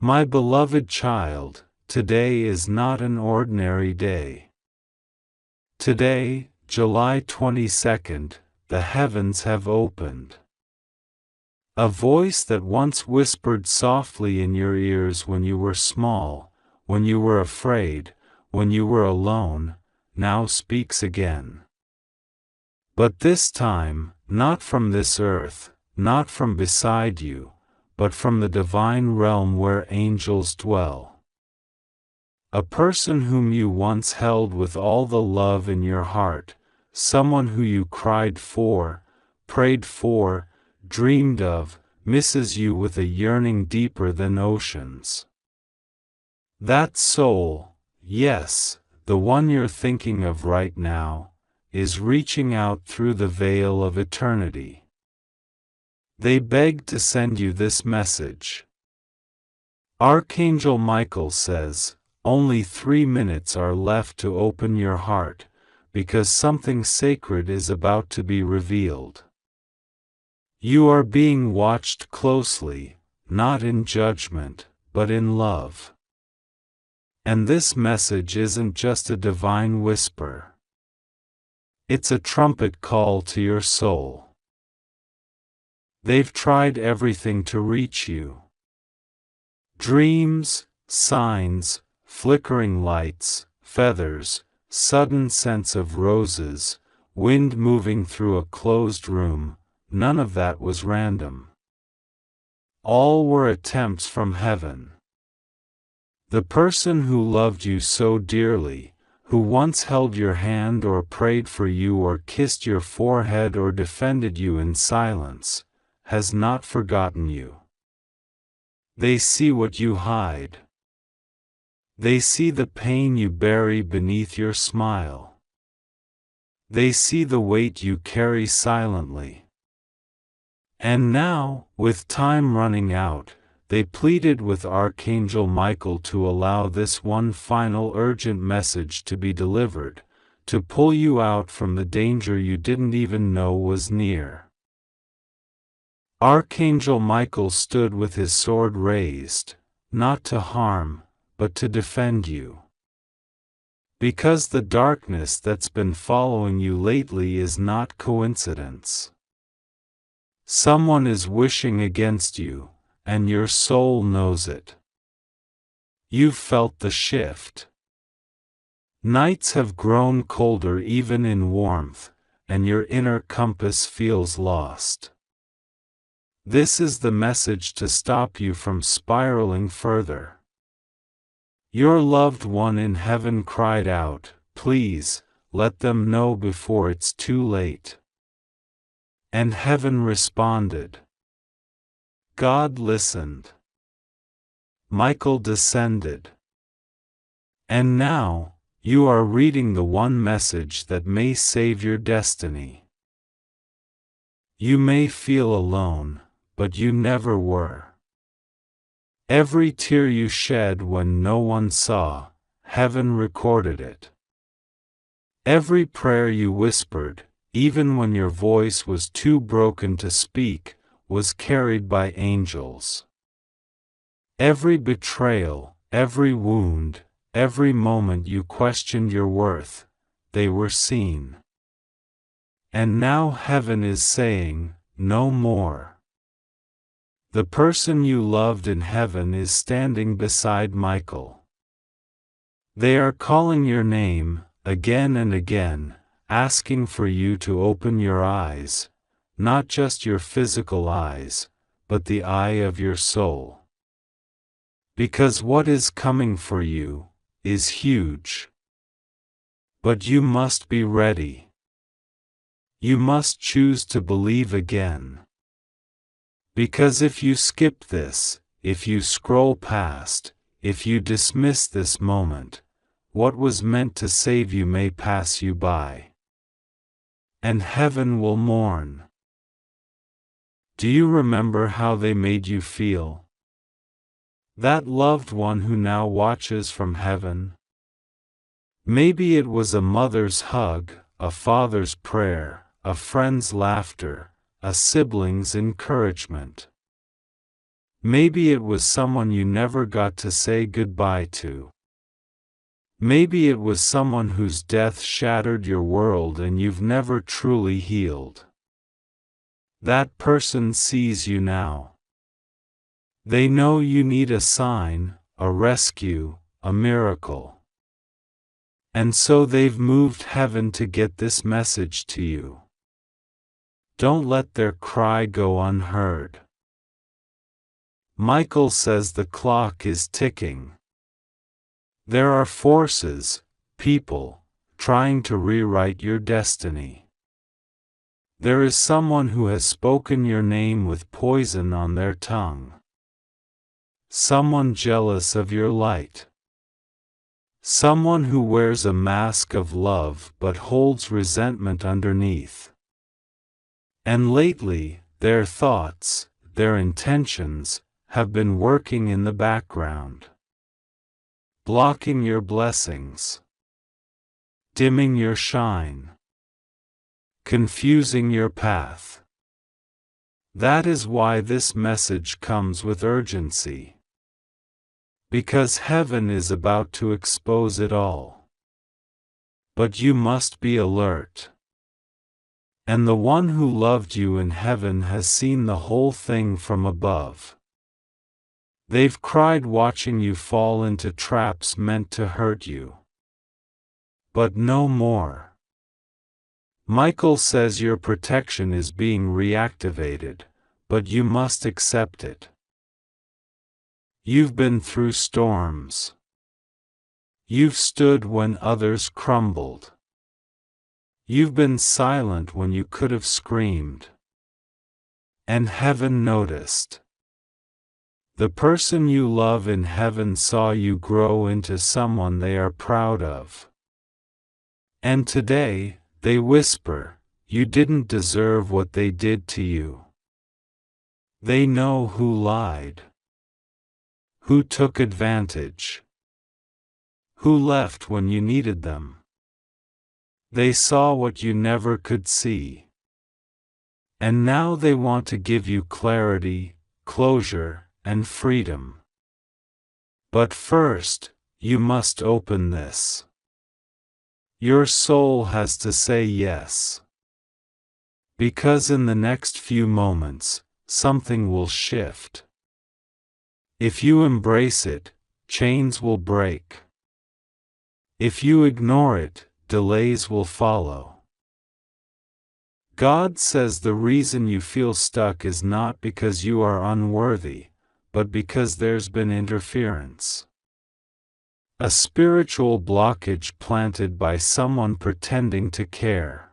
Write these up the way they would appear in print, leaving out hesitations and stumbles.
My beloved child, today is not an ordinary day. Today, July 22nd, the heavens have opened. A voice that once whispered softly in your ears when you were small, when you were afraid, when you were alone, now speaks again. But this time, not from this earth, not from beside you, but from the divine realm where angels dwell. A person whom you once held with all the love in your heart, someone who you cried for, prayed for, dreamed of, misses you with a yearning deeper than oceans. That soul, yes, the one you're thinking of right now, is reaching out through the veil of eternity. They beg to send you this message. Archangel Michael says, only 3 minutes are left to open your heart, because something sacred is about to be revealed. You are being watched closely, not in judgment, but in love. And this message isn't just a divine whisper. It's a trumpet call to your soul. They've tried everything to reach you. Dreams, signs, flickering lights, feathers, sudden scents of roses, wind moving through a closed room, none of that was random. All were attempts from heaven. The person who loved you so dearly, who once held your hand or prayed for you or kissed your forehead or defended you in silence, has not forgotten you. They see what you hide. They see the pain you bury beneath your smile. They see the weight you carry silently. And now, with time running out, they pleaded with Archangel Michael to allow this one final urgent message to be delivered, to pull you out from the danger you didn't even know was near. Archangel Michael stood with his sword raised, not to harm, but to defend you. Because the darkness that's been following you lately is not coincidence. Someone is wishing against you, and your soul knows it. You've felt the shift. Nights have grown colder even in warmth, and your inner compass feels lost. This is the message to stop you from spiraling further. Your loved one in heaven cried out, please, let them know before it's too late. And heaven responded. God listened. Michael descended. And now, you are reading the one message that may save your destiny. You may feel alone, but you never were. Every tear you shed when no one saw, heaven recorded it. Every prayer you whispered, even when your voice was too broken to speak, was carried by angels. Every betrayal, every wound, every moment you questioned your worth, they were seen. And now heaven is saying, no more. The person you loved in heaven is standing beside Michael. They are calling your name, again and again, asking for you to open your eyes, not just your physical eyes, but the eye of your soul. Because what is coming for you is huge. But you must be ready. You must choose to believe again. Because if you skip this, if you scroll past, if you dismiss this moment, what was meant to save you may pass you by. And heaven will mourn. Do you remember how they made you feel? That loved one who now watches from heaven? Maybe it was a mother's hug, a father's prayer, a friend's laughter, a sibling's encouragement. Maybe it was someone you never got to say goodbye to. Maybe it was someone whose death shattered your world and you've never truly healed. That person sees you now. They know you need a sign, a rescue, a miracle. And so they've moved heaven to get this message to you. Don't let their cry go unheard. Michael says the clock is ticking. There are forces, people, trying to rewrite your destiny. There is someone who has spoken your name with poison on their tongue. Someone jealous of your light. Someone who wears a mask of love but holds resentment underneath. And lately, their thoughts, their intentions, have been working in the background. Blocking your blessings. Dimming your shine. Confusing your path. That is why this message comes with urgency. Because heaven is about to expose it all. But you must be alert. And the one who loved you in heaven has seen the whole thing from above. They've cried watching you fall into traps meant to hurt you. But no more. Michael says your protection is being reactivated, but you must accept it. You've been through storms. You've stood when others crumbled. You've been silent when you could have screamed. And heaven noticed. The person you love in heaven saw you grow into someone they are proud of. And today, they whisper, you didn't deserve what they did to you. They know who lied. Who took advantage. Who left when you needed them. They saw what you never could see. And now they want to give you clarity, closure, and freedom. But first, you must open this. Your soul has to say yes. Because in the next few moments, something will shift. If you embrace it, chains will break. If you ignore it, delays will follow. God says the reason you feel stuck is not because you are unworthy, but because there's been interference. A spiritual blockage planted by someone pretending to care.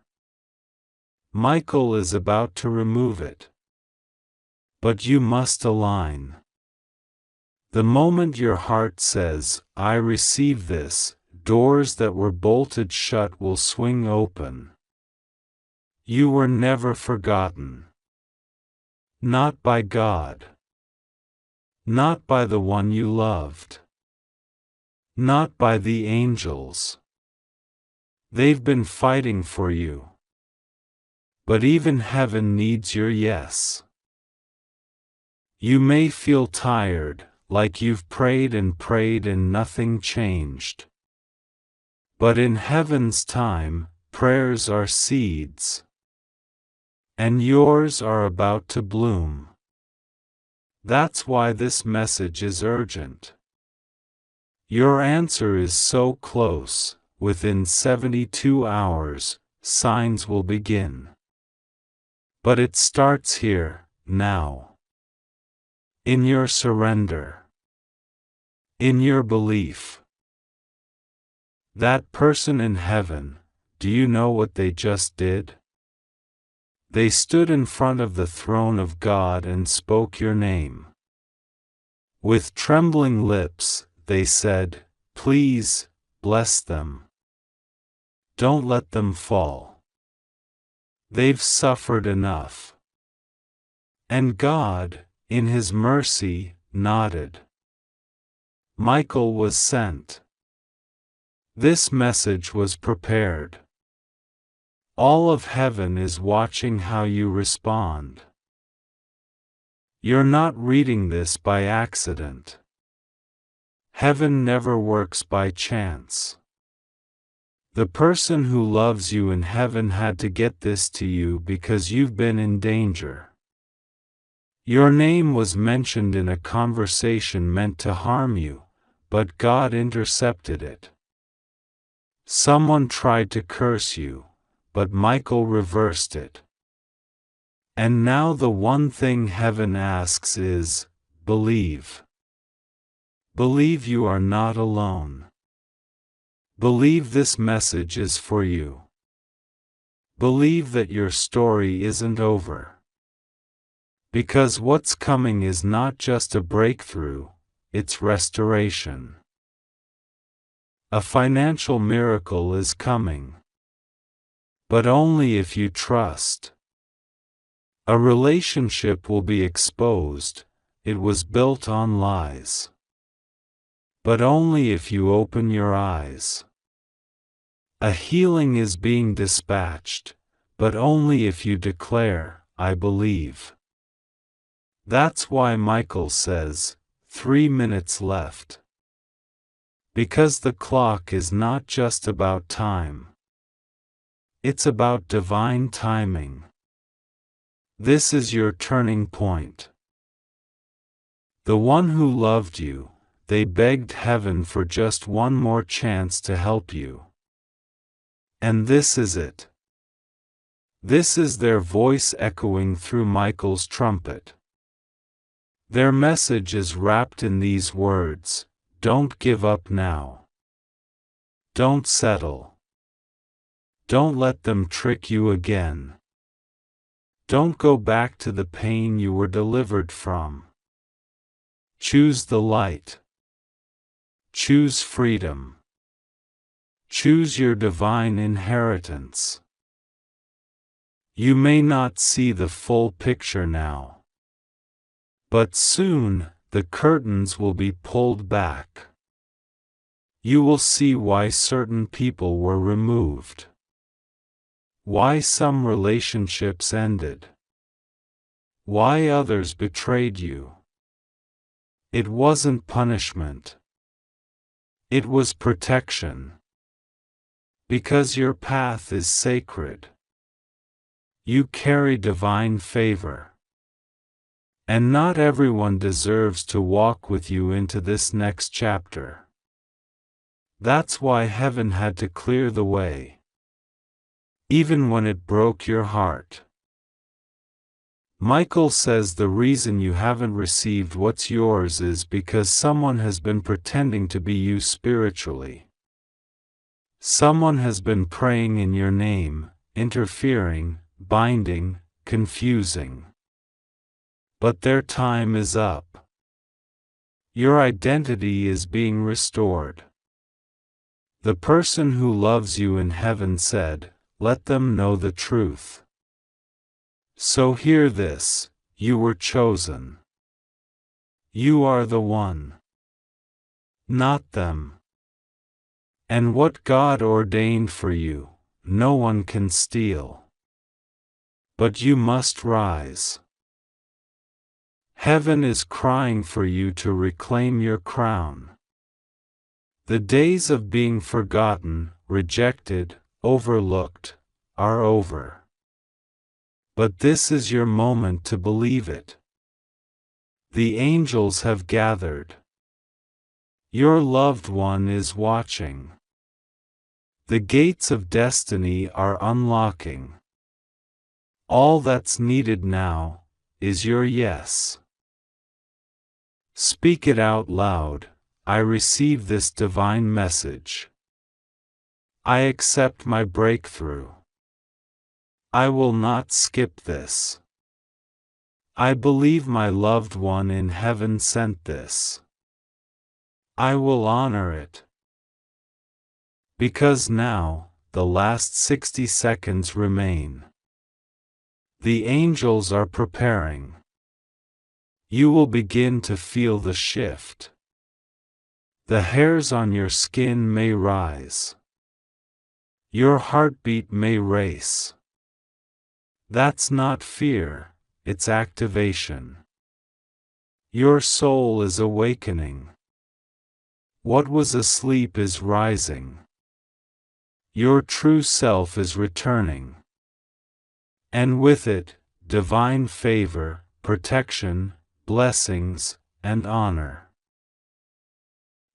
Michael is about to remove it. But you must align. The moment your heart says, I receive this, doors that were bolted shut will swing open. You were never forgotten. Not by God. Not by the one you loved. Not by the angels. They've been fighting for you. But even heaven needs your yes. You may feel tired, like you've prayed and nothing changed. But in heaven's time, prayers are seeds. And yours are about to bloom. That's why this message is urgent. Your answer is so close, within 72 hours, signs will begin. But it starts here, now. In your surrender. In your belief. That person in heaven, do you know what they just did? They stood in front of the throne of God and spoke your name. With trembling lips, they said, please, bless them. Don't let them fall. They've suffered enough. And God, in His mercy, nodded. Michael was sent. This message was prepared. All of heaven is watching how you respond. You're not reading this by accident. Heaven never works by chance. The person who loves you in heaven had to get this to you because you've been in danger. Your name was mentioned in a conversation meant to harm you, but God intercepted it. Someone tried to curse you, but Michael reversed it. And now the one thing heaven asks is, believe. Believe you are not alone. Believe this message is for you. Believe that your story isn't over. Because what's coming is not just a breakthrough, it's restoration. A financial miracle is coming. But only if you trust. A relationship will be exposed, it was built on lies. But only if you open your eyes. A healing is being dispatched, but only if you declare, I believe. That's why Michael says, 3 minutes left. Because the clock is not just about time. It's about divine timing. This is your turning point. The one who loved you, they begged heaven for just one more chance to help you. And this is it. This is their voice echoing through Michael's trumpet. Their message is wrapped in these words, don't give up now. Don't settle. Don't let them trick you again. Don't go back to the pain you were delivered from. Choose the light. Choose freedom. Choose your divine inheritance. You may not see the full picture now. But soon, the curtains will be pulled back. You will see why certain people were removed. Why some relationships ended. Why others betrayed you. It wasn't punishment. It was protection. Because your path is sacred. You carry divine favor. And not everyone deserves to walk with you into this next chapter. That's why heaven had to clear the way. Even when it broke your heart. Michael says the reason you haven't received what's yours is because someone has been pretending to be you spiritually. Someone has been praying in your name, interfering, binding, confusing. But their time is up. Your identity is being restored. The person who loves you in heaven said, let them know the truth. So hear this, you were chosen. You are the one. Not them. And what God ordained for you, no one can steal. But you must rise. Heaven is crying for you to reclaim your crown. The days of being forgotten, rejected, overlooked, are over. But this is your moment to believe it. The angels have gathered. Your loved one is watching. The gates of destiny are unlocking. All that's needed now is your yes. Speak it out loud, I receive this divine message. I accept my breakthrough. I will not skip this. I believe my loved one in heaven sent this. I will honor it. Because now, the last 60 seconds remain. The angels are preparing. You will begin to feel the shift. The hairs on your skin may rise. Your heartbeat may race. That's not fear, it's activation. Your soul is awakening. What was asleep is rising. Your true self is returning. And with it, divine favor, protection, blessings, and honor.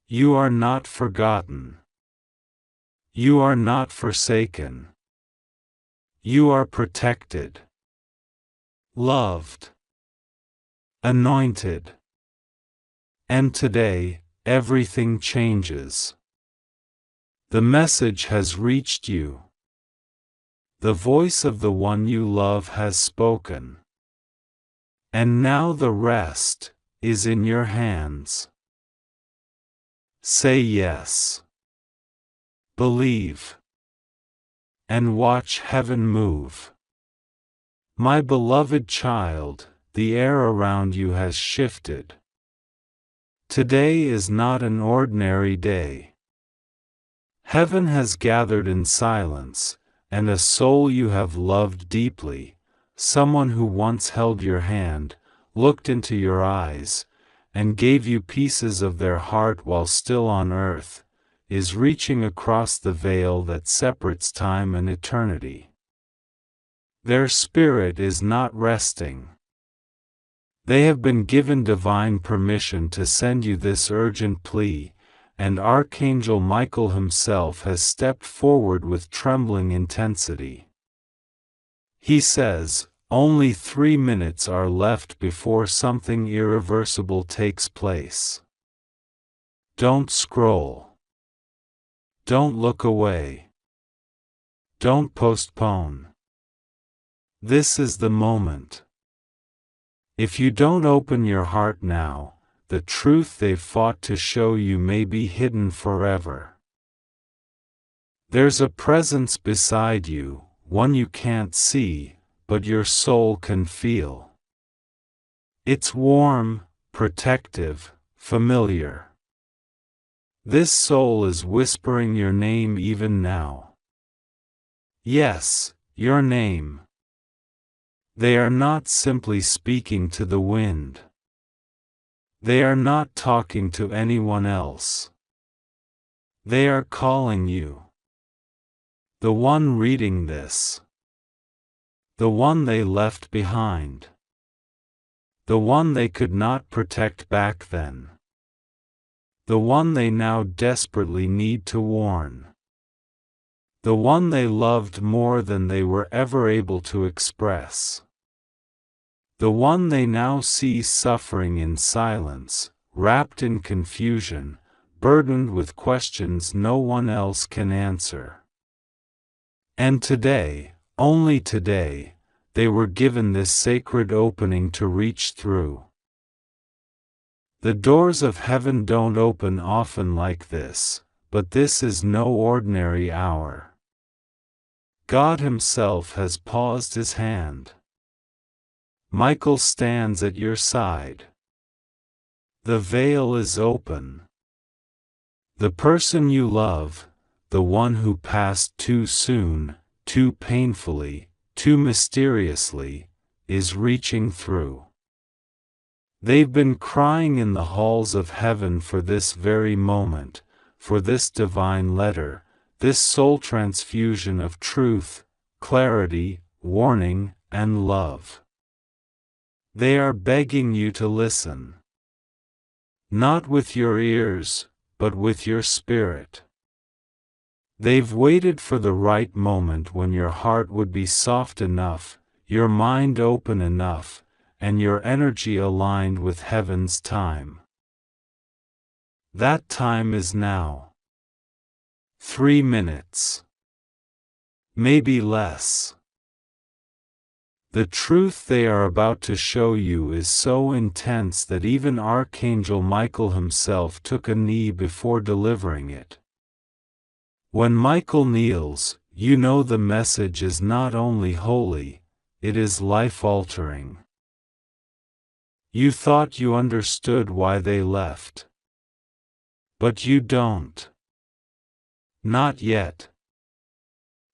You are not forgotten. You are not forsaken. You are protected, loved, anointed. And today, everything changes. The message has reached you. The voice of the one you love has spoken. And now the rest is in your hands. Say yes. Believe. And watch heaven move. My beloved child, the air around you has shifted. Today is not an ordinary day. Heaven has gathered in silence, and a soul you have loved deeply, someone who once held your hand, looked into your eyes, and gave you pieces of their heart while still on earth, is reaching across the veil that separates time and eternity. Their spirit is not resting. They have been given divine permission to send you this urgent plea, and Archangel Michael himself has stepped forward with trembling intensity. He says, only 3 minutes are left before something irreversible takes place. Don't scroll. Don't look away. Don't postpone. This is the moment. If you don't open your heart now, the truth they've fought to show you may be hidden forever. There's a presence beside you, one you can't see, but your soul can feel. It's warm, protective, familiar. This soul is whispering your name even now. Yes, your name. They are not simply speaking to the wind. They are not talking to anyone else. They are calling you. The one reading this. The one they left behind. The one they could not protect back then. The one they now desperately need to warn. The one they loved more than they were ever able to express. The one they now see suffering in silence, wrapped in confusion, burdened with questions no one else can answer. And today, only today, they were given this sacred opening to reach through. The doors of heaven don't open often like this, but this is no ordinary hour. God Himself has paused His hand. Michael stands at your side. The veil is open. The person you love, the one who passed too soon, too painfully, too mysteriously, is reaching through. They've been crying in the halls of heaven for this very moment, for this divine letter, this soul transfusion of truth, clarity, warning, and love. They are begging you to listen. Not with your ears, but with your spirit. They've waited for the right moment when your heart would be soft enough, your mind open enough, and your energy aligned with heaven's time. That time is now. 3 minutes. Maybe less. The truth they are about to show you is so intense that even Archangel Michael himself took a knee before delivering it. When Michael kneels, you know the message is not only holy, it is life-altering. You thought you understood why they left. But you don't. Not yet.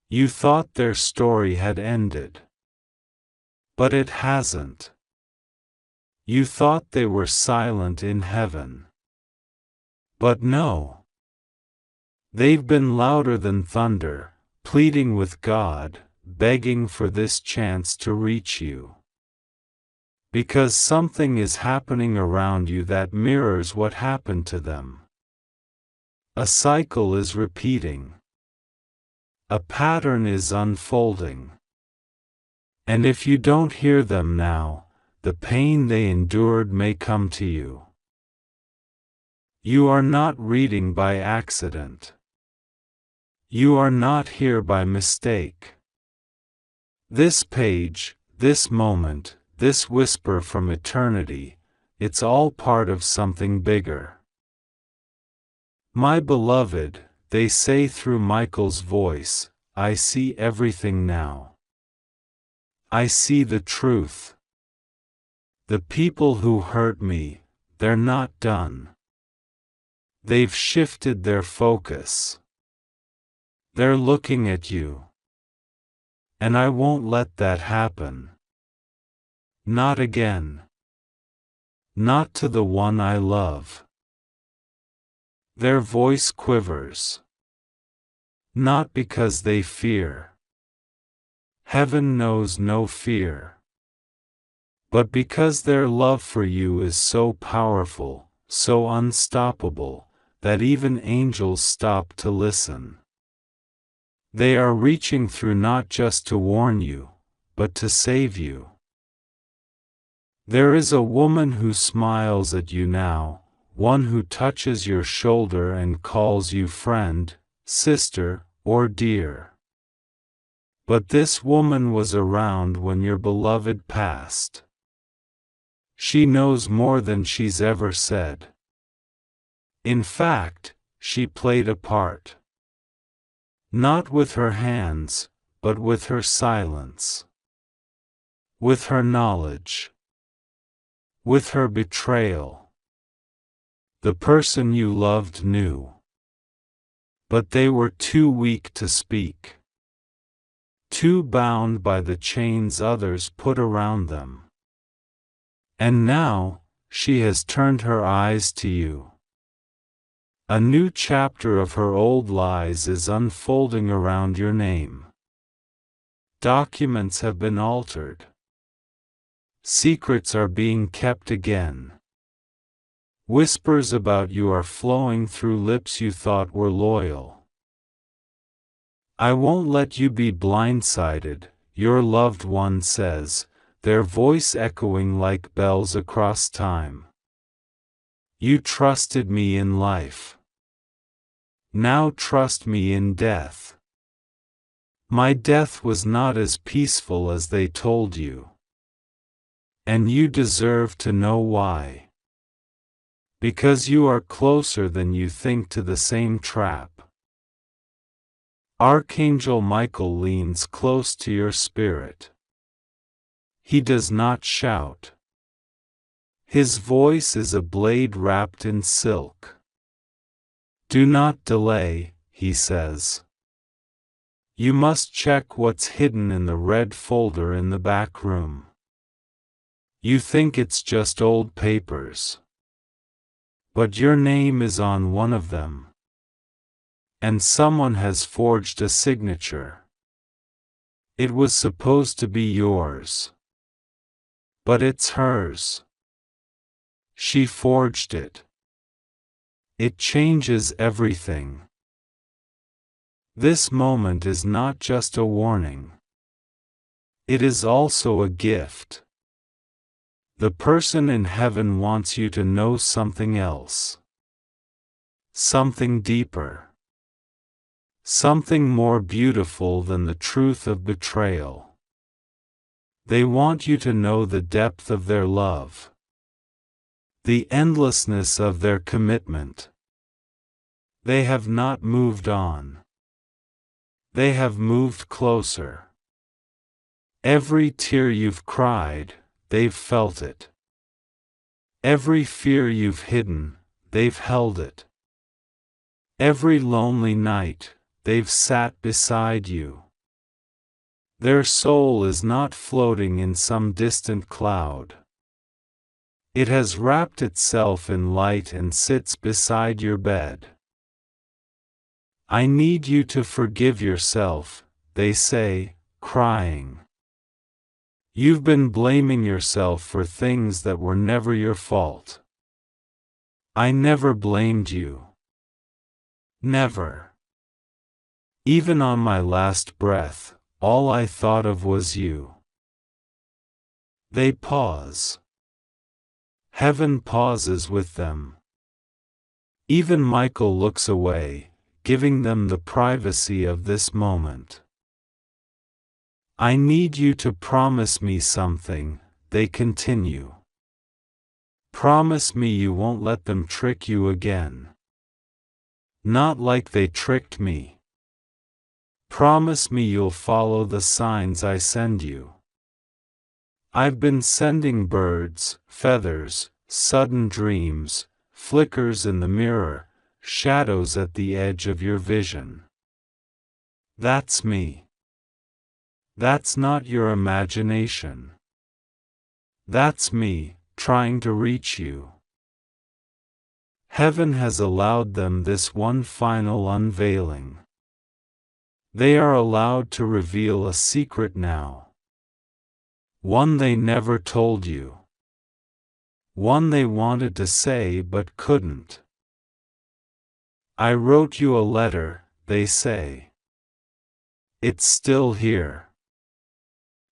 You thought their story had ended. But it hasn't. You thought they were silent in heaven. But no. They've been louder than thunder, pleading with God, begging for this chance to reach you. Because something is happening around you that mirrors what happened to them. A cycle is repeating. A pattern is unfolding. And if you don't hear them now, the pain they endured may come to you. You are not reading by accident. You are not here by mistake. This page, this moment, this whisper from eternity, it's all part of something bigger. My beloved, they say through Michael's voice, I see everything now. I see the truth. The people who hurt me, they're not done. They've shifted their focus. They're looking at you. And I won't let that happen. Not again. Not to the one I love. Their voice quivers. Not because they fear. Heaven knows no fear. But because their love for you is so powerful, so unstoppable, that even angels stop to listen. They are reaching through not just to warn you, but to save you. There is a woman who smiles at you now, one who touches your shoulder and calls you friend, sister, or dear. But this woman was around when your beloved passed. She knows more than she's ever said. In fact, she played a part. Not with her hands, but with her silence. With her knowledge. With her betrayal. The person you loved knew. But they were too weak to speak. Too bound by the chains others put around them. And now, she has turned her eyes to you. A new chapter of her old lies is unfolding around your name. Documents have been altered. Secrets are being kept again. Whispers about you are flowing through lips you thought were loyal. I won't let you be blindsided, your loved one says, their voice echoing like bells across time. You trusted me in life. Now trust me in death. My death was not as peaceful as they told you. And you deserve to know why. Because you are closer than you think to the same trap. Archangel Michael leans close to your spirit. He does not shout. His voice is a blade wrapped in silk. Do not delay, he says. You must check what's hidden in the red folder in the back room. You think it's just old papers. But your name is on one of them. And someone has forged a signature. It was supposed to be yours. But it's hers. She forged it. It changes everything. This moment is not just a warning. It is also a gift. The person in heaven wants you to know something else. Something deeper. Something more beautiful than the truth of betrayal. They want you to know the depth of their love. The endlessness of their commitment. They have not moved on. They have moved closer. Every tear you've cried, they've felt it. Every fear you've hidden, they've held it. Every lonely night, they've sat beside you. Their soul is not floating in some distant cloud. It has wrapped itself in light and sits beside your bed. I need you to forgive yourself, they say, crying. You've been blaming yourself for things that were never your fault. I never blamed you. Never. Even on my last breath, all I thought of was you. They pause. Heaven pauses with them. Even Michael looks away, giving them the privacy of this moment. I need you to promise me something, they continue. Promise me you won't let them trick you again. Not like they tricked me. Promise me you'll follow the signs I send you. I've been sending birds, feathers, sudden dreams, flickers in the mirror, shadows at the edge of your vision. That's me. That's not your imagination. That's me, trying to reach you. Heaven has allowed them this one final unveiling. They are allowed to reveal a secret now. One they never told you. One they wanted to say but couldn't. I wrote you a letter, they say. It's still here.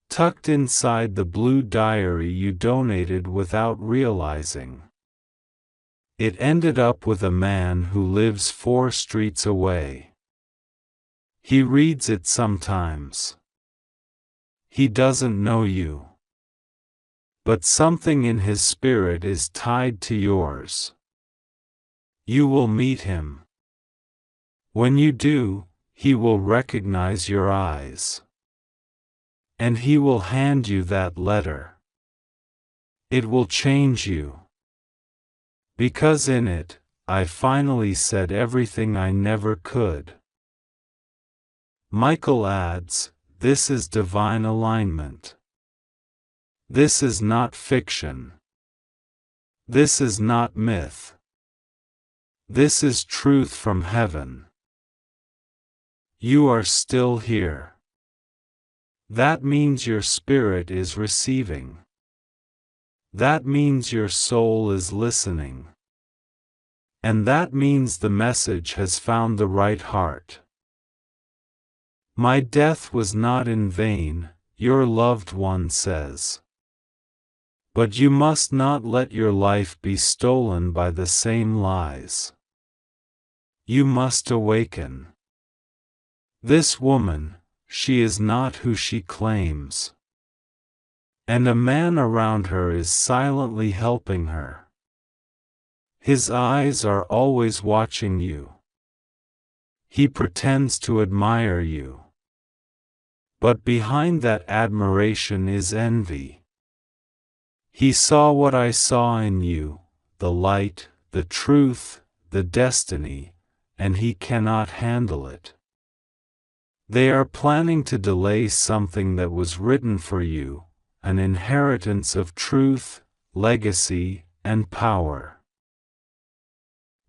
Tucked inside the blue diary you donated without realizing. It ended up with a man who lives 4 streets away. He reads it sometimes. He doesn't know you. But something in his spirit is tied to yours. You will meet him. When you do, he will recognize your eyes. And he will hand you that letter. It will change you. Because in it, I finally said everything I never could. Michael adds, this is divine alignment. This is not fiction. This is not myth. This is truth from heaven. You are still here. That means your spirit is receiving. That means your soul is listening. And that means the message has found the right heart. My death was not in vain, your loved one says. But you must not let your life be stolen by the same lies. You must awaken. This woman, she is not who she claims. And a man around her is silently helping her. His eyes are always watching you. He pretends to admire you. But behind that admiration is envy. He saw what I saw in you, the light, the truth, the destiny, and he cannot handle it. They are planning to delay something that was written for you, an inheritance of truth, legacy, and power.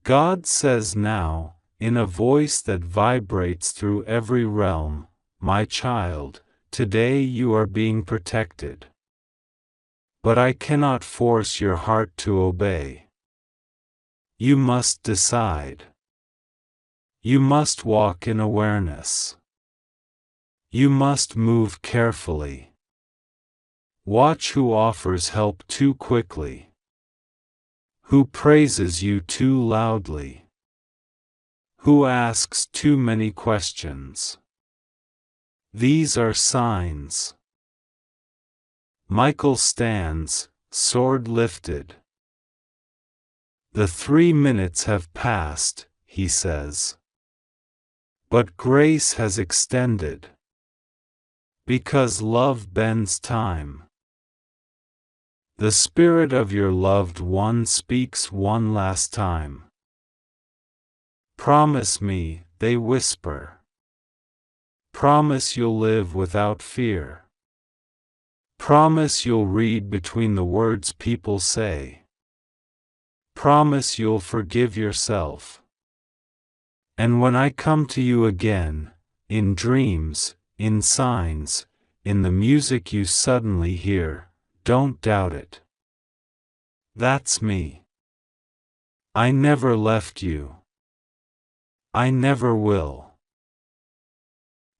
God says now, in a voice that vibrates through every realm, my child, today you are being protected. But I cannot force your heart to obey. You must decide. You must walk in awareness. You must move carefully. Watch who offers help too quickly. Who praises you too loudly. Who asks too many questions. These are signs. Michael stands, sword lifted. The 3 minutes have passed, he says. But grace has extended. Because love bends time. The spirit of your loved one speaks one last time. Promise me, they whisper. Promise you'll live without fear. Promise you'll read between the words people say. Promise you'll forgive yourself. And when I come to you again, in dreams, in signs, in the music you suddenly hear, don't doubt it. That's me. I never left you. I never will.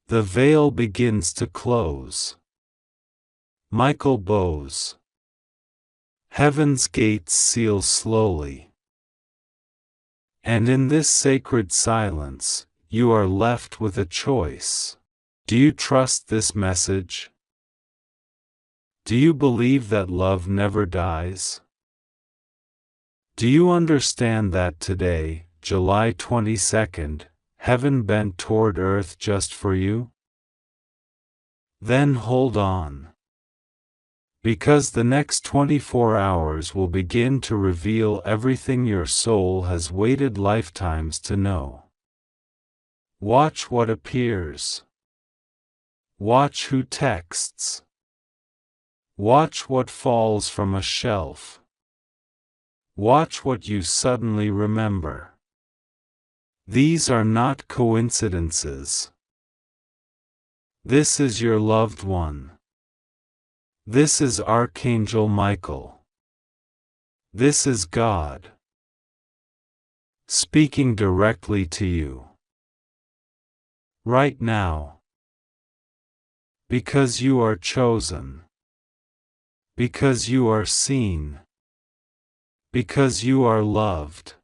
The veil begins to close. Michael Bowes. Heaven's gates seal slowly. And in this sacred silence, you are left with a choice. Do you trust this message? Do you believe that love never dies? Do you understand that today, July 22nd, heaven bent toward earth just for you? Then hold on. Because the next 24 hours will begin to reveal everything your soul has waited lifetimes to know. Watch what appears. Watch who texts. Watch what falls from a shelf. Watch what you suddenly remember. These are not coincidences. This is your loved one. This is Archangel Michael. This is God, speaking directly to you. Right now. Because you are chosen. Because you are seen. Because you are loved.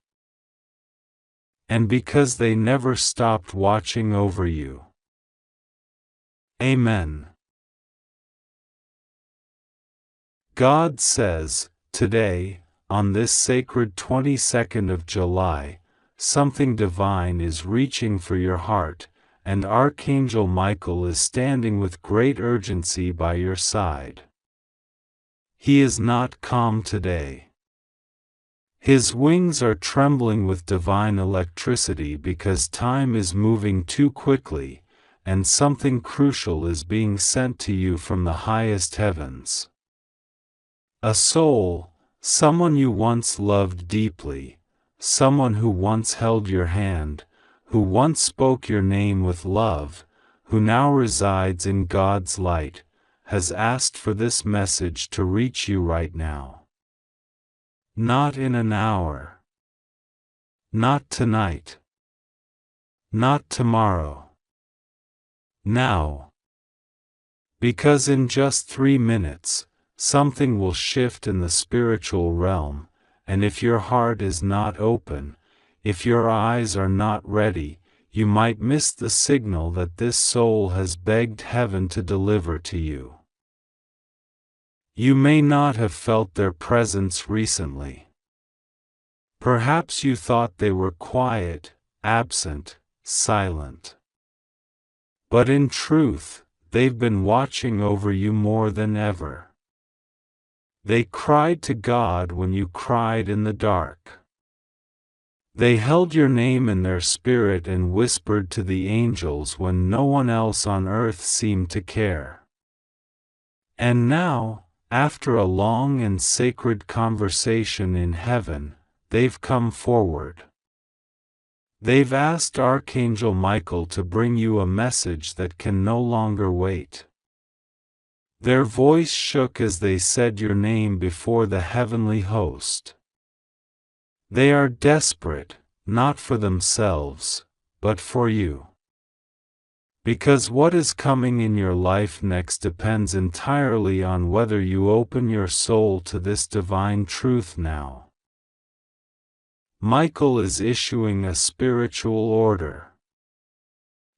And because they never stopped watching over you. Amen. God says, today, on this sacred 22nd of July, something divine is reaching for your heart, and Archangel Michael is standing with great urgency by your side. He is not calm today. His wings are trembling with divine electricity because time is moving too quickly, and something crucial is being sent to you from the highest heavens. A soul, someone you once loved deeply, someone who once held your hand, who once spoke your name with love, who now resides in God's light, has asked for this message to reach you right now. Not in an hour. Not tonight. Not tomorrow. Now. Because in just 3 minutes, something will shift in the spiritual realm, and if your heart is not open, if your eyes are not ready, you might miss the signal that this soul has begged heaven to deliver to you. You may not have felt their presence recently. Perhaps you thought they were quiet, absent, silent. But in truth, they've been watching over you more than ever. They cried to God when you cried in the dark. They held your name in their spirit and whispered to the angels when no one else on earth seemed to care. And now, after a long and sacred conversation in heaven, they've come forward. They've asked Archangel Michael to bring you a message that can no longer wait. Their voice shook as they said your name before the heavenly host. They are desperate, not for themselves, but for you. Because what is coming in your life next depends entirely on whether you open your soul to this divine truth now. Michael is issuing a spiritual order.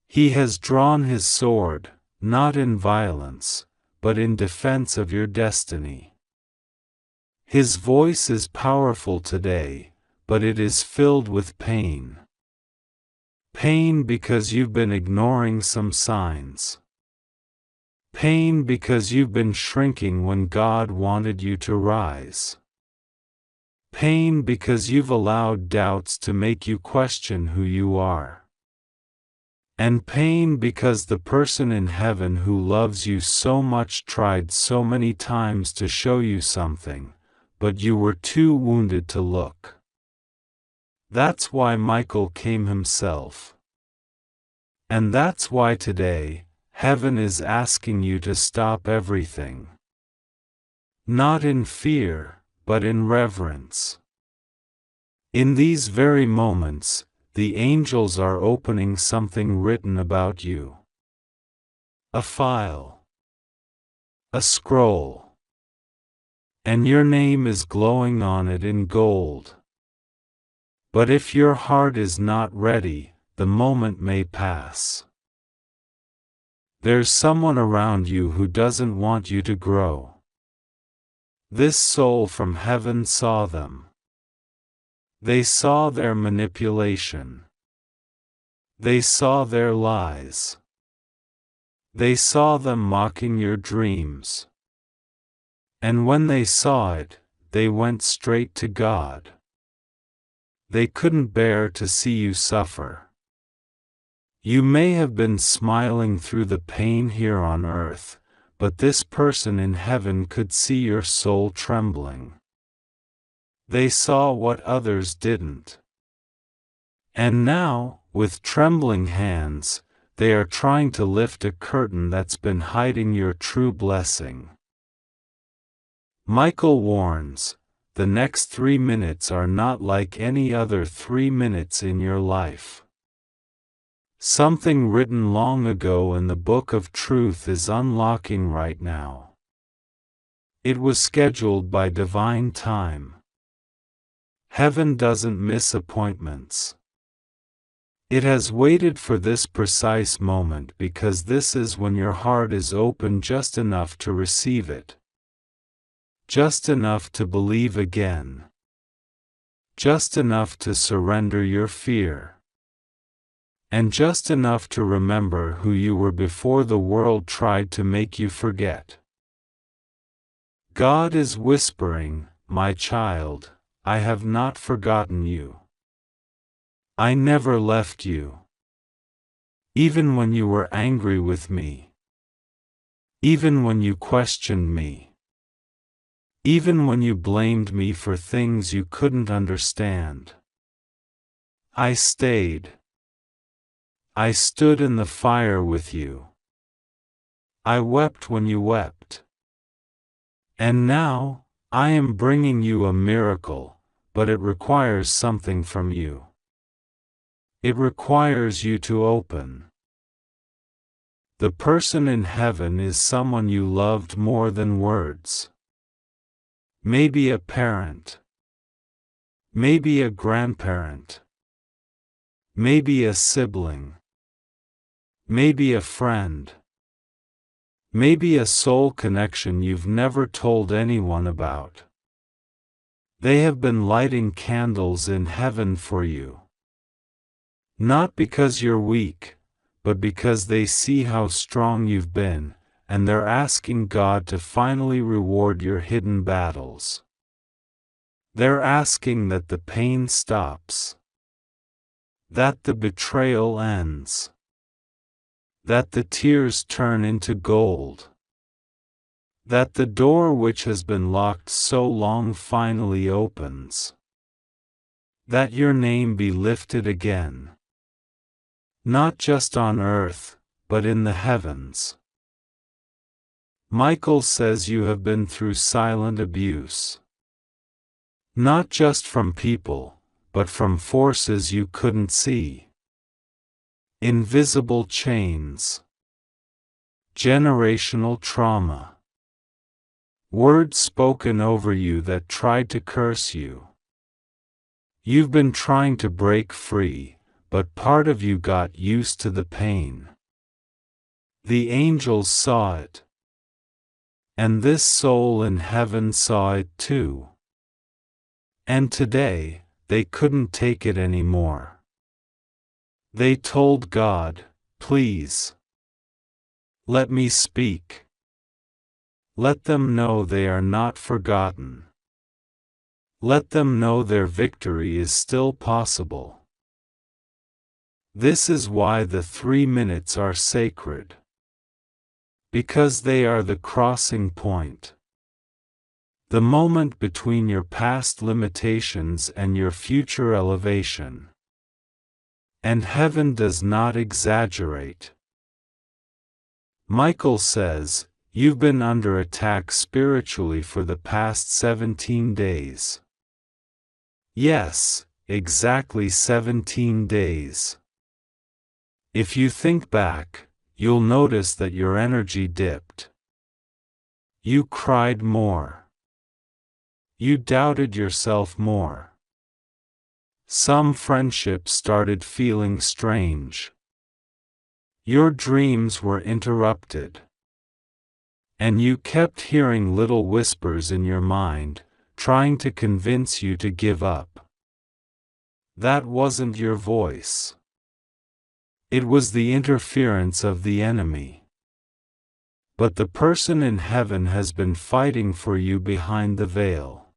He has drawn his sword, not in violence, but in defense of your destiny. His voice is powerful today, but it is filled with pain. Pain because you've been ignoring some signs. Pain because you've been shrinking when God wanted you to rise. Pain because you've allowed doubts to make you question who you are. And pain because the person in heaven who loves you so much tried so many times to show you something, but you were too wounded to look. That's why Michael came himself. And that's why today, heaven is asking you to stop everything. Not in fear, but in reverence. In these very moments, the angels are opening something written about you. A file. A scroll. And your name is glowing on it in gold. But if your heart is not ready, the moment may pass. There's someone around you who doesn't want you to grow. This soul from heaven saw them. They saw their manipulation. They saw their lies. They saw them mocking your dreams. And when they saw it, they went straight to God. They couldn't bear to see you suffer. You may have been smiling through the pain here on earth, but this person in heaven could see your soul trembling. They saw what others didn't. And now, with trembling hands, they are trying to lift a curtain that's been hiding your true blessing. Michael warns, the next 3 minutes are not like any other 3 minutes in your life. Something written long ago in the book of truth is unlocking right now. It was scheduled by divine time. Heaven doesn't miss appointments. It has waited for this precise moment because this is when your heart is open just enough to receive it. Just enough to believe again. Just enough to surrender your fear. And just enough to remember who you were before the world tried to make you forget. God is whispering, my child, I have not forgotten you. I never left you. Even when you were angry with me. Even when you questioned me. Even when you blamed me for things you couldn't understand. I stayed. I stood in the fire with you. I wept when you wept. And now, I am bringing you a miracle, but it requires something from you. It requires you to open. The person in heaven is someone you loved more than words. Maybe a parent. Maybe a grandparent. Maybe a sibling. Maybe a friend. Maybe a soul connection you've never told anyone about. They have been lighting candles in heaven for you. Not because you're weak, but because they see how strong you've been, and they're asking God to finally reward your hidden battles. They're asking that the pain stops. That the betrayal ends. That the tears turn into gold. That the door which has been locked so long finally opens. That your name be lifted again. Not just on earth, but in the heavens. Michael says you have been through silent abuse. Not just from people, but from forces you couldn't see. Invisible chains. Generational trauma. Words spoken over you that tried to curse you. You've been trying to break free, but part of you got used to the pain. The angels saw it. And this soul in heaven saw it too. And today, they couldn't take it anymore. They told God, please. Let me speak. Let them know they are not forgotten. Let them know their victory is still possible. This is why the 3 minutes are sacred. Because they are the crossing point. The moment between your past limitations and your future elevation. And heaven does not exaggerate. Michael says, you've been under attack spiritually for the past 17 days. Yes, exactly 17 days. If you think back, you'll notice that your energy dipped. You cried more. You doubted yourself more. Some friendships started feeling strange. Your dreams were interrupted. And you kept hearing little whispers in your mind, trying to convince you to give up. That wasn't your voice. It was the interference of the enemy. But the person in heaven has been fighting for you behind the veil.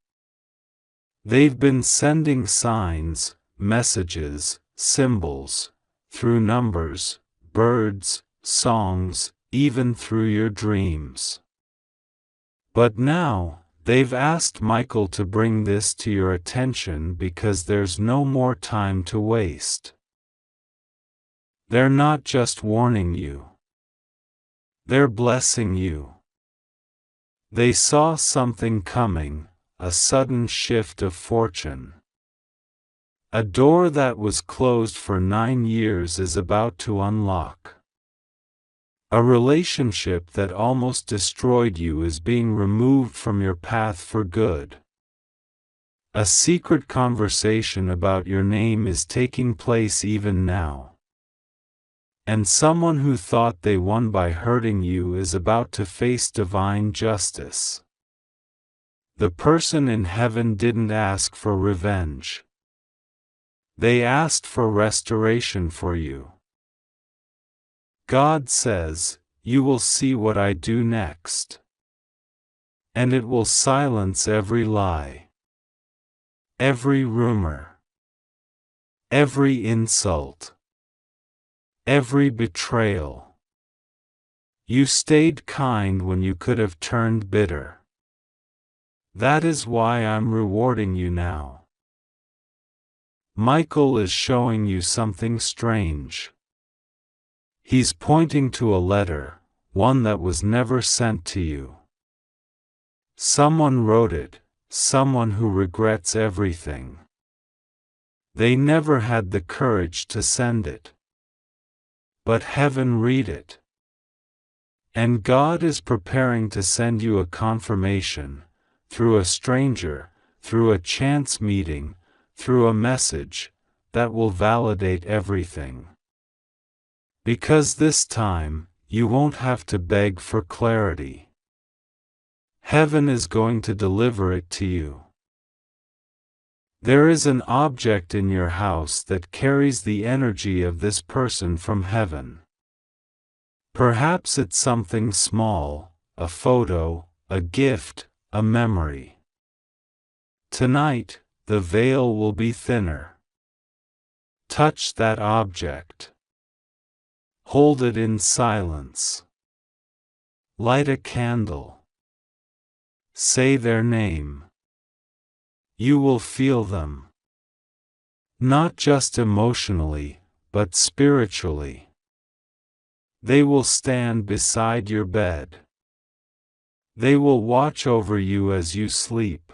They've been sending signs, messages, symbols, through numbers, birds, songs, even through your dreams. But now, they've asked Michael to bring this to your attention because there's no more time to waste. They're not just warning you. They're blessing you. They saw something coming, a sudden shift of fortune. A door that was closed for 9 years is about to unlock. A relationship that almost destroyed you is being removed from your path for good. A secret conversation about your name is taking place even now. And someone who thought they won by hurting you is about to face divine justice. The person in heaven didn't ask for revenge. They asked for restoration for you. God says, you will see what I do next. And it will silence every lie, every rumor, every insult, every betrayal. You stayed kind when you could have turned bitter. That is why I'm rewarding you now. Michael is showing you something strange. He's pointing to a letter, one that was never sent to you. Someone wrote it, someone who regrets everything. They never had the courage to send it. But heaven read it. And God is preparing to send you a confirmation, through a stranger, through a chance meeting, through a message, that will validate everything. Because this time, you won't have to beg for clarity. Heaven is going to deliver it to you. There is an object in your house that carries the energy of this person from heaven. Perhaps it's something small, a photo, a gift, a memory. Tonight, the veil will be thinner. Touch that object. Hold it in silence. Light a candle. Say their name. You will feel them. Not just emotionally, but spiritually. They will stand beside your bed. They will watch over you as you sleep.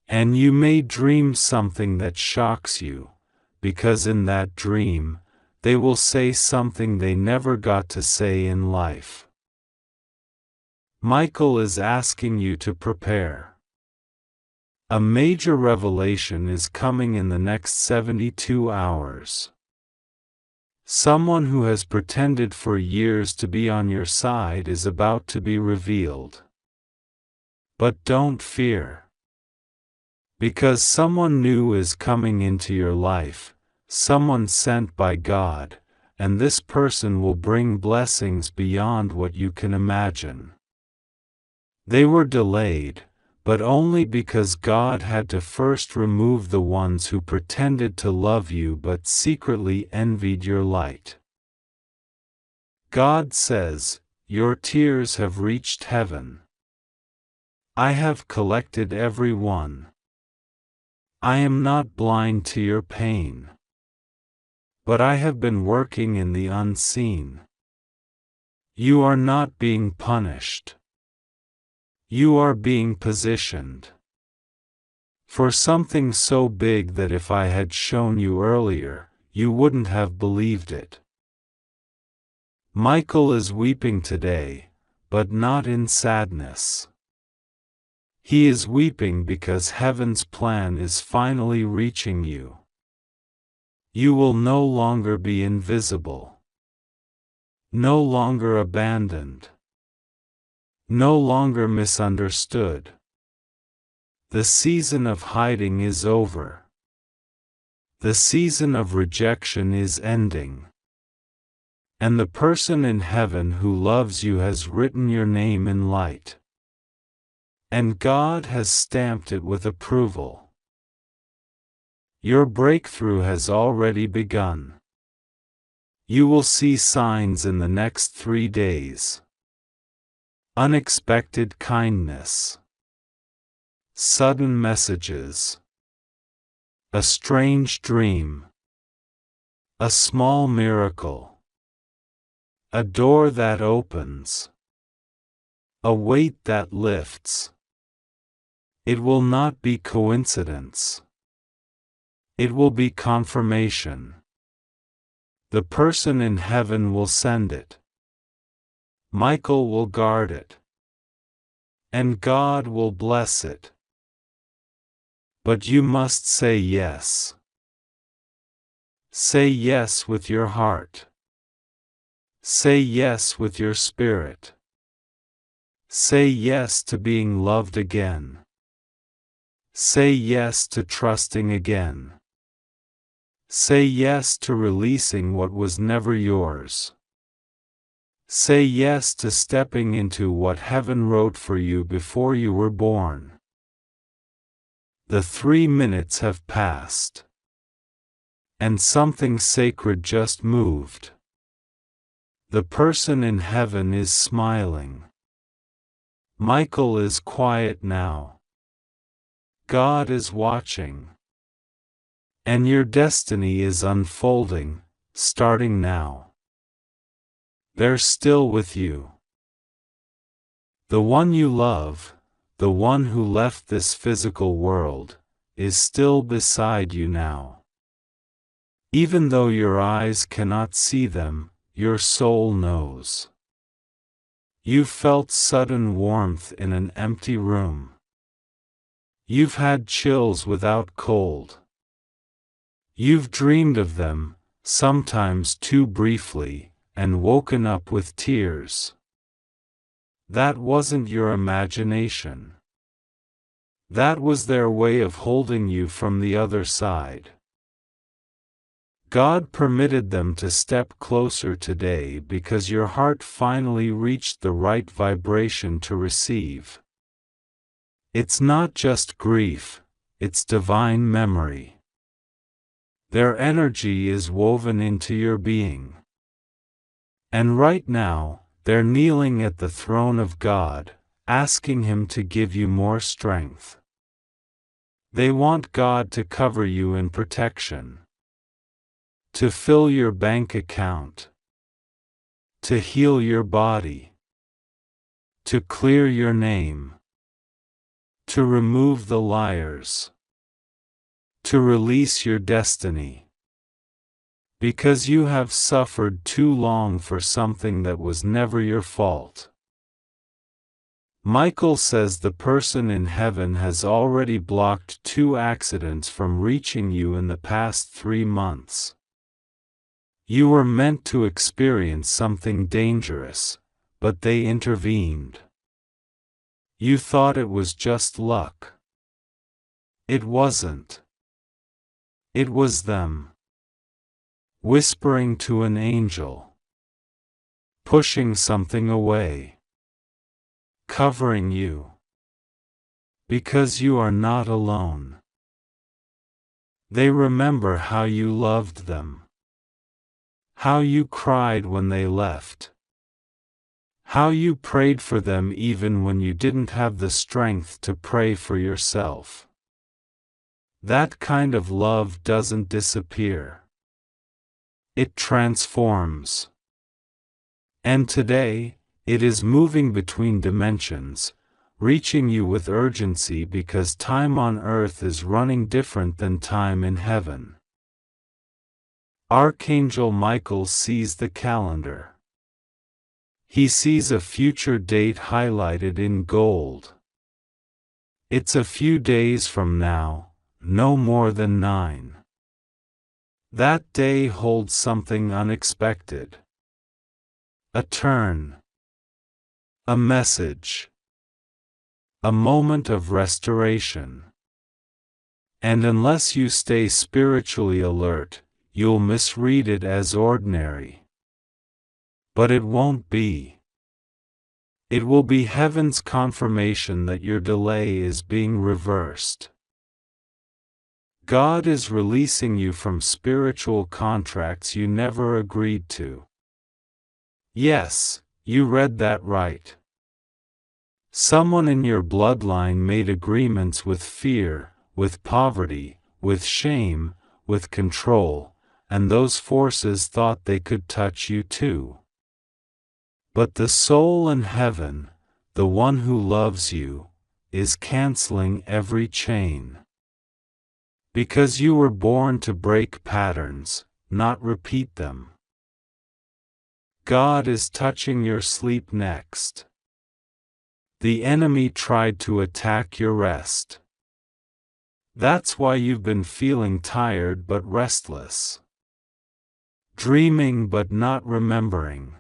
And you may dream something that shocks you, because in that dream, they will say something they never got to say in life. Michael is asking you to prepare. A major revelation is coming in the next 72 hours. Someone who has pretended for years to be on your side is about to be revealed. But don't fear. Because someone new is coming into your life, someone sent by God, and this person will bring blessings beyond what you can imagine. They were delayed, but only because God had to first remove the ones who pretended to love you but secretly envied your light. God says, your tears have reached heaven. I have collected every one. I am not blind to your pain. But I have been working in the unseen. You are not being punished. You are being positioned for something so big that if I had shown you earlier, you wouldn't have believed it. Michael is weeping today, but not in sadness. He is weeping because heaven's plan is finally reaching you. You will no longer be invisible. No longer abandoned. No longer misunderstood. The season of hiding is over. The season of rejection is ending. And the person in heaven who loves you has written your name in light. And God has stamped it with approval. Your breakthrough has already begun. You will see signs in the next 3 days. Unexpected kindness. Sudden messages. A strange dream. A small miracle. A door that opens. A weight that lifts. It will not be coincidence. It will be confirmation. The person in heaven will send it. Michael will guard it. And God will bless it. But you must say yes. Say yes with your heart. Say yes with your spirit. Say yes to being loved again. Say yes to trusting again. Say yes to releasing what was never yours. Say yes to stepping into what heaven wrote for you before you were born. The 3 minutes have passed. And something sacred just moved. The person in heaven is smiling. Michael is quiet now. God is watching. And your destiny is unfolding, starting now. They're still with you. The one you love, the one who left this physical world, is still beside you now. Even though your eyes cannot see them, your soul knows. You've felt sudden warmth in an empty room. You've had chills without cold. You've dreamed of them, sometimes too briefly, and woken up with tears. That wasn't your imagination. That was their way of holding you from the other side. God permitted them to step closer today because your heart finally reached the right vibration to receive. It's not just grief, it's divine memory. Their energy is woven into your being. And right now, they're kneeling at the throne of God, asking Him to give you more strength. They want God to cover you in protection. To fill your bank account. To heal your body. To clear your name. To remove the liars. To release your destiny. Because you have suffered too long for something that was never your fault. Michael says the person in heaven has already blocked 2 accidents from reaching you in the past 3 months. You were meant to experience something dangerous, but they intervened. You thought it was just luck. It wasn't. It was them. Whispering to an angel. Pushing something away. Covering you. Because you are not alone. They remember how you loved them. How you cried when they left. How you prayed for them even when you didn't have the strength to pray for yourself. That kind of love doesn't disappear. It transforms. And today, it is moving between dimensions, reaching you with urgency because time on earth is running different than time in heaven. Archangel Michael sees the calendar. He sees a future date highlighted in gold. It's a few days from now, no more than 9. That day holds something unexpected. A turn. A message. A moment of restoration. And unless you stay spiritually alert, you'll misread it as ordinary. But it won't be. It will be heaven's confirmation that your delay is being reversed. God is releasing you from spiritual contracts you never agreed to. Yes, you read that right. Someone in your bloodline made agreements with fear, with poverty, with shame, with control, and those forces thought they could touch you too. But the soul in heaven, the one who loves you, is canceling every chain. Because you were born to break patterns, not repeat them. God is touching your sleep next. The enemy tried to attack your rest. That's why you've been feeling tired but restless. Dreaming but not remembering.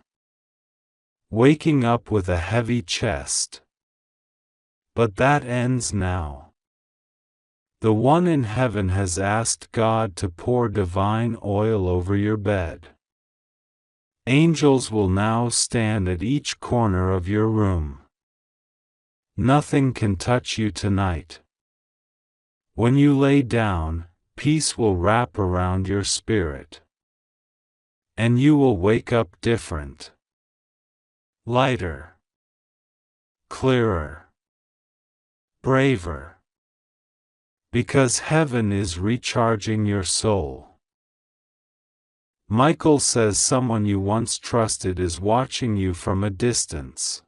Waking up with a heavy chest. But that ends now. The one in heaven has asked God to pour divine oil over your bed. Angels will now stand at each corner of your room. Nothing can touch you tonight. When you lay down, peace will wrap around your spirit. And you will wake up different. Lighter. Clearer. Braver. Because heaven is recharging your soul. Michael says someone you once trusted is watching you from a distance.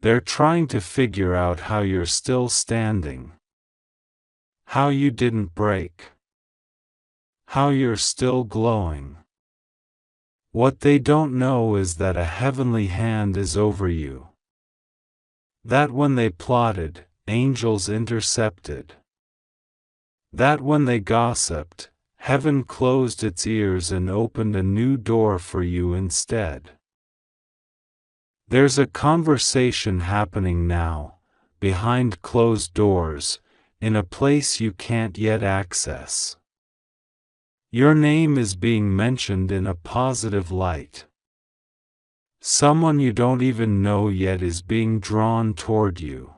They're trying to figure out how you're still standing. How you didn't break. How you're still glowing. What they don't know is that a heavenly hand is over you. That when they plotted, angels intercepted. That when they gossiped, heaven closed its ears and opened a new door for you instead. There's a conversation happening now, behind closed doors, in a place you can't yet access. Your name is being mentioned in a positive light. Someone you don't even know yet is being drawn toward you.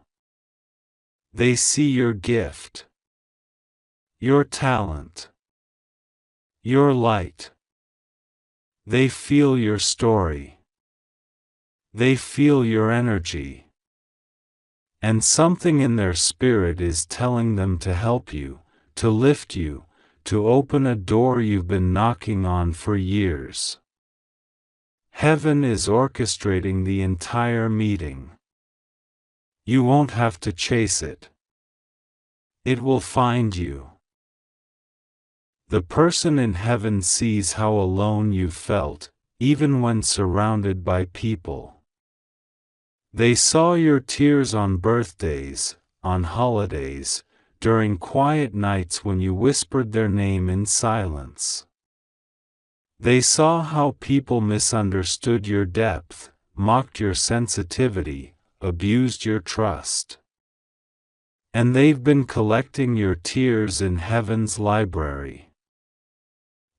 They see your gift. Your talent. Your light. They feel your story. They feel your energy. And something in their spirit is telling them to help you, to lift you, to open a door you've been knocking on for years. Heaven is orchestrating the entire meeting. You won't have to chase it. It will find you. The person in heaven sees how alone you felt, even when surrounded by people. They saw your tears on birthdays, on holidays, during quiet nights when you whispered their name in silence. They saw how people misunderstood your depth, mocked your sensitivity, abused your trust. And they've been collecting your tears in heaven's library.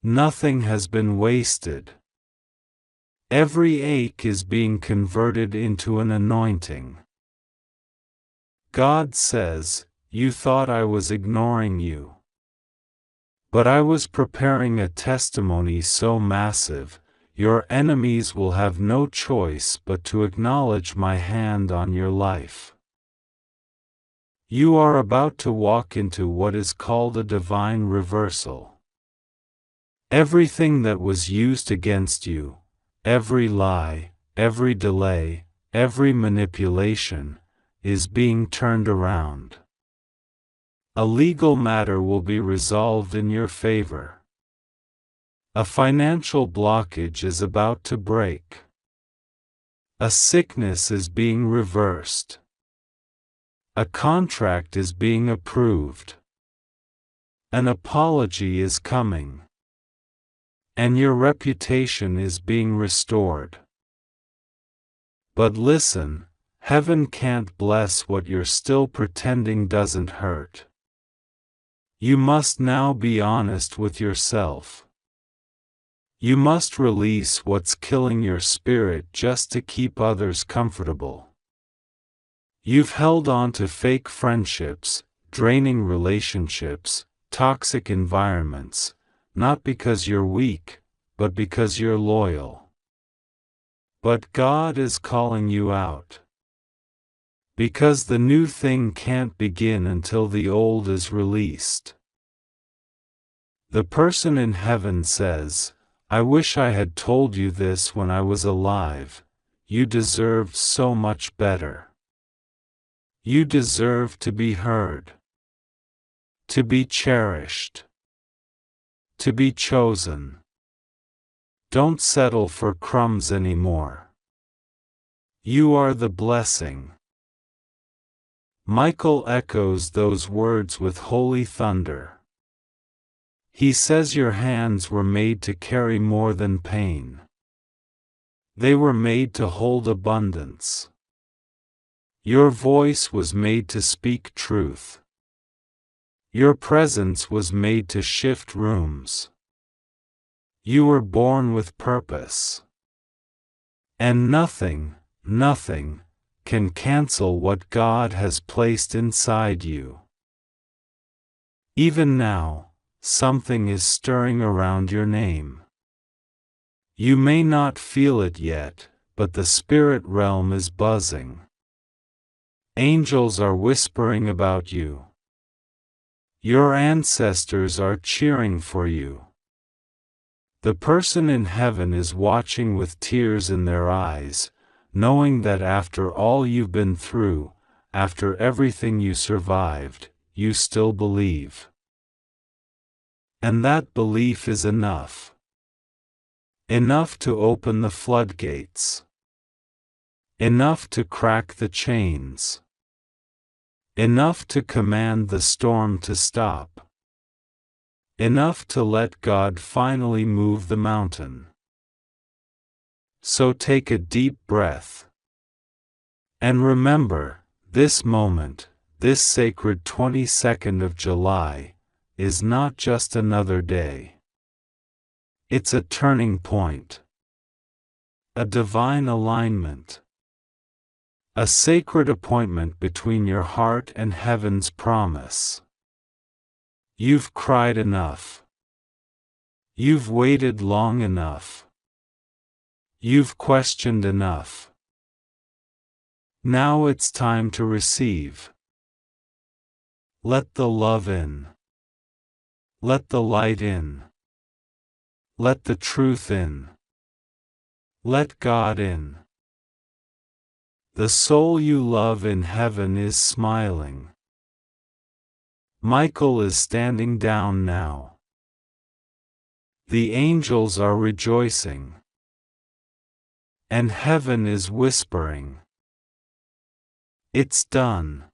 Nothing has been wasted. Every ache is being converted into an anointing. God says, "You thought I was ignoring you. But I was preparing a testimony so massive, your enemies will have no choice but to acknowledge my hand on your life. You are about to walk into what is called a divine reversal. Everything that was used against you, every lie, every delay, every manipulation, is being turned around. A legal matter will be resolved in your favor. A financial blockage is about to break. A sickness is being reversed. A contract is being approved. An apology is coming. And your reputation is being restored. But listen, heaven can't bless what you're still pretending doesn't hurt. You must now be honest with yourself. You must release what's killing your spirit just to keep others comfortable. You've held on to fake friendships, draining relationships, toxic environments, not because you're weak, but because you're loyal. But God is calling you out. Because the new thing can't begin until the old is released. The person in heaven says, I wish I had told you this when I was alive. You deserved so much better. You deserve to be heard. To be cherished. To be chosen. Don't settle for crumbs anymore. You are the blessing. Michael echoes those words with holy thunder. He says your hands were made to carry more than pain. They were made to hold abundance. Your voice was made to speak truth. Your presence was made to shift rooms. You were born with purpose. And nothing, nothing, can cancel what God has placed inside you. Even now, something is stirring around your name. You may not feel it yet, but the spirit realm is buzzing. Angels are whispering about you. Your ancestors are cheering for you. The person in heaven is watching with tears in their eyes, knowing that after all you've been through, after everything you survived, you still believe. And that belief is enough. Enough to open the floodgates. Enough to crack the chains. Enough to command the storm to stop. Enough to let God finally move the mountain. So take a deep breath. And remember, this moment, this sacred 22nd of July, is not just another day. It's a turning point. A divine alignment. A sacred appointment between your heart and heaven's promise. You've cried enough. You've waited long enough. You've questioned enough. Now it's time to receive. Let the love in. Let the light in. Let the truth in. Let God in. The soul you love in heaven is smiling. Michael is standing down now. The angels are rejoicing. And heaven is whispering. It's done.